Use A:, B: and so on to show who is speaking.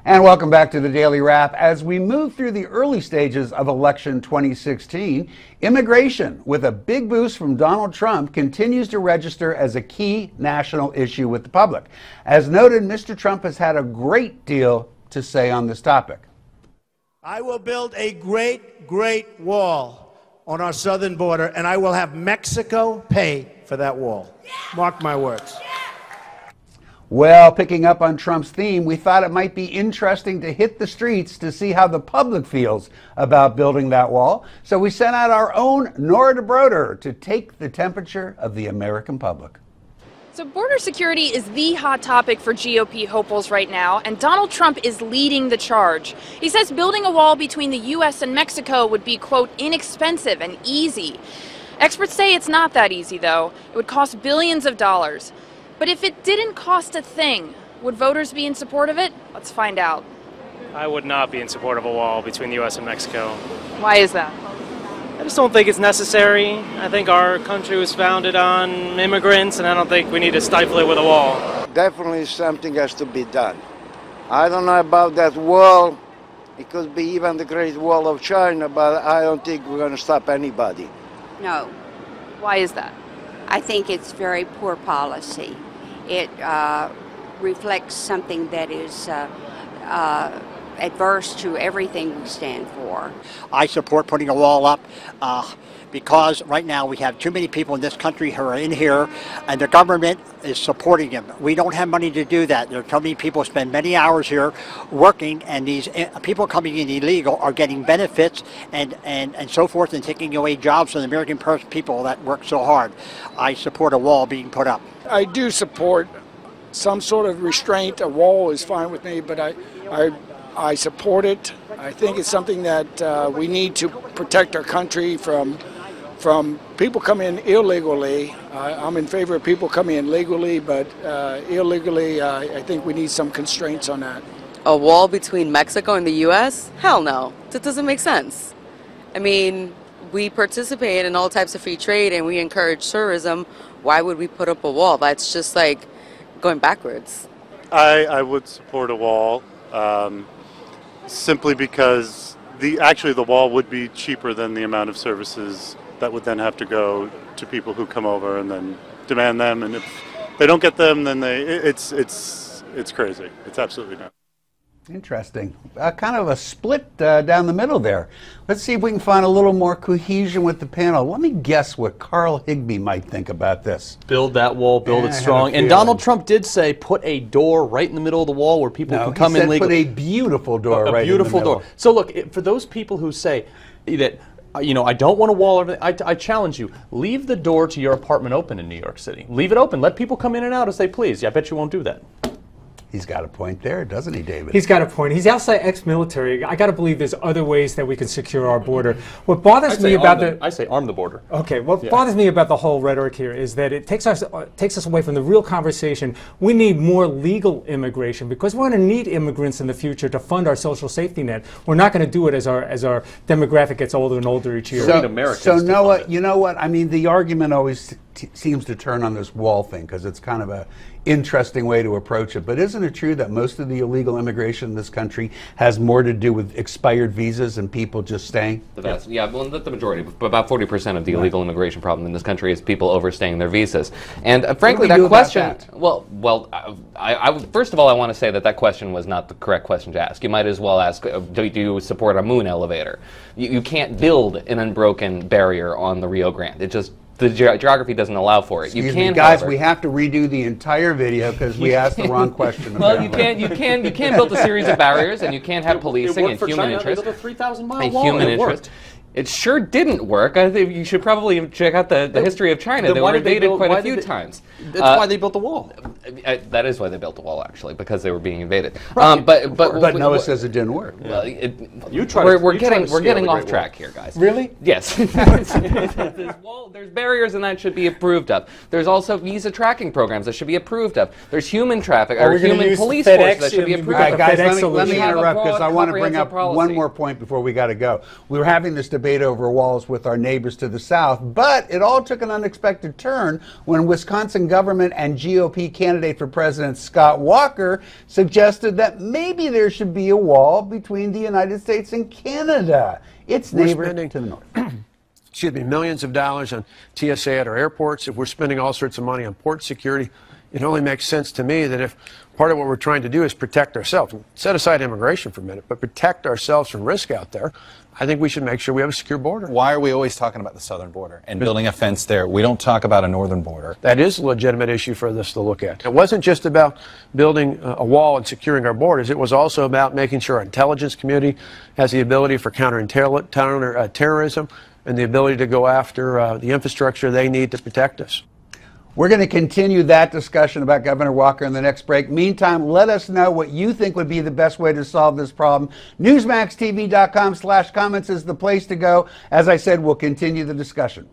A: And welcome back to the Daily Wrap. As we move through the early stages of election 2016, immigration, with a big boost from Donald Trump, continues to register as a key national issue with the public. As noted, Mr. Trump has had a great deal to say on this topic.
B: I will build a great wall on our southern border, and I will have Mexico pay for that wall. Mark my words.
A: Well, picking up on Trump's theme, we thought it might be interesting to hit the streets to see how the public feels about building that wall. So we sent out our own Nora DeBroder to take the temperature of the American public.
C: So border security is the hot topic for GOP hopefuls right now, and Donald Trump is leading the charge. He says building a wall between the U.S. and Mexico would be, quote, inexpensive and easy. Experts say it's not that easy, though. It would cost billions of dollars. But if it didn't cost a thing, would voters be in support of it? Let's find out.
D: I would not be in support of a wall between the U.S. and Mexico.
C: Why is that?
D: I just don't think it's necessary. I think our country was founded on immigrants, and I don't think we need to stifle it with a wall.
E: Definitely something has to be done. I don't know about that wall. It could be even the Great Wall of China, but I don't think we're going to stop anybody.
F: No.
C: Why is that?
F: I think it's very poor policy. It reflects something that is adverse to everything we stand for.
G: I support putting a wall up because right now we have too many people in this country who are in here and the government is supporting them. We don't have money to do that. There are so many people who spend many hours here working, and these people coming in illegal are getting benefits and so forth, and taking away jobs from the American people that work so hard. I support a wall being put up.
H: I do support some sort of restraint. A wall is fine with me, but I support it. I think it's something that we need to protect our country from people coming in illegally. I'm in favor of people coming in legally, but illegally, I think we need some constraints on that.
I: A wall between Mexico and the U.S.? Hell no. That doesn't make sense. I mean, we participate in all types of free trade and we encourage tourism. Why would we put up a wall? That's just like going backwards.
J: I would support a wall. Simply because the wall would be cheaper than the amount of services that would then have to go to people who come over and then demand them, and if they don't get them, then it's crazy. It's absolutely not.
A: Interesting. Kind of a split down the middle there. Let's see if we can find a little more cohesion with the panel. Let me guess what Carl Higbee might think about this.
K: Build that wall, build it strong. And Donald Trump did say put a door right in the middle of the wall where people can come in legally.
A: Put a beautiful door right in the middle.
K: A beautiful door. So look, for those people who say that, you know, I don't want a wall, I challenge you, leave the door to your apartment open in New York City. Leave it open. Let people come in and out as they please. I bet you won't do that.
A: He's got a point there, doesn't he, David?
L: He's got a point. He's outside ex-military. I got to believe there's other ways that we can secure our border. What bothers me about
K: I say arm the border.
L: Okay. What bothers me about the whole rhetoric here is that it takes us away from the real conversation. We need more legal immigration because we're going to need immigrants in the future to fund our social safety net. We're not going to do it as our demographic gets older and older each year.
A: So Noah, you know what? I mean, the argument always seems to turn on this wall thing because it's kind of a interesting way to approach it. But isn't it true that most of the illegal immigration in this country has more to do with expired visas and people just staying?
M: Well, the majority, about 40% of the illegal immigration problem in this country is people overstaying their visas. And frankly, that question, first of all, I want to say that question was not the correct question to ask. You might as well ask, do you support a moon elevator? You can't build an unbroken barrier on the Rio Grande. It just the geography doesn't allow for it.
A: Excuse me, guys, we have to redo the entire video because we asked the wrong question.
M: Well, you can't build a series of barriers, and you can't have policing and human interest.
K: They built a 3,000-mile wall.
M: Human interest. It sure didn't work. I think you should probably check out the history of China. They were invaded quite a few times.
K: That's why they built the wall.
M: That is why they built the wall, actually, because they were being invaded.
A: But Noah says it didn't work.
M: Well, we're getting off track here, guys.
L: Really?
M: Yes. There's barriers, and that should be approved of. There's also visa tracking programs that should be approved of. There's human traffic or human police force that should be approved of.
A: Guys, let me interrupt because I want to bring up one more point before we got to go. We were having this debate over walls with our neighbors to the south, but it all took an unexpected turn when Wisconsin government and GOP candidate candidate for president Scott Walker suggested that maybe there should be a wall between the United States and Canada, its neighbor to the north.
N: Excuse me, millions of dollars on TSA at our airports. If we're spending all sorts of money on port security, it only makes sense to me that if part of what we're trying to do is protect ourselves, set aside immigration for a minute, but protect ourselves from risk out there, I think we should make sure we have a secure border.
O: Why are we always talking about the southern border and building a fence there? We don't talk about a northern border.
N: That is a legitimate issue for us to look at. It wasn't just about building a wall and securing our borders. It was also about making sure our intelligence community has the ability for counter-terrorism and the ability to go after the infrastructure they need to protect us.
A: We're going to continue that discussion about Governor Walker in the next break. Meantime, let us know what you think would be the best way to solve this problem. Newsmaxtv.com/comments is the place to go. As I said, we'll continue the discussion.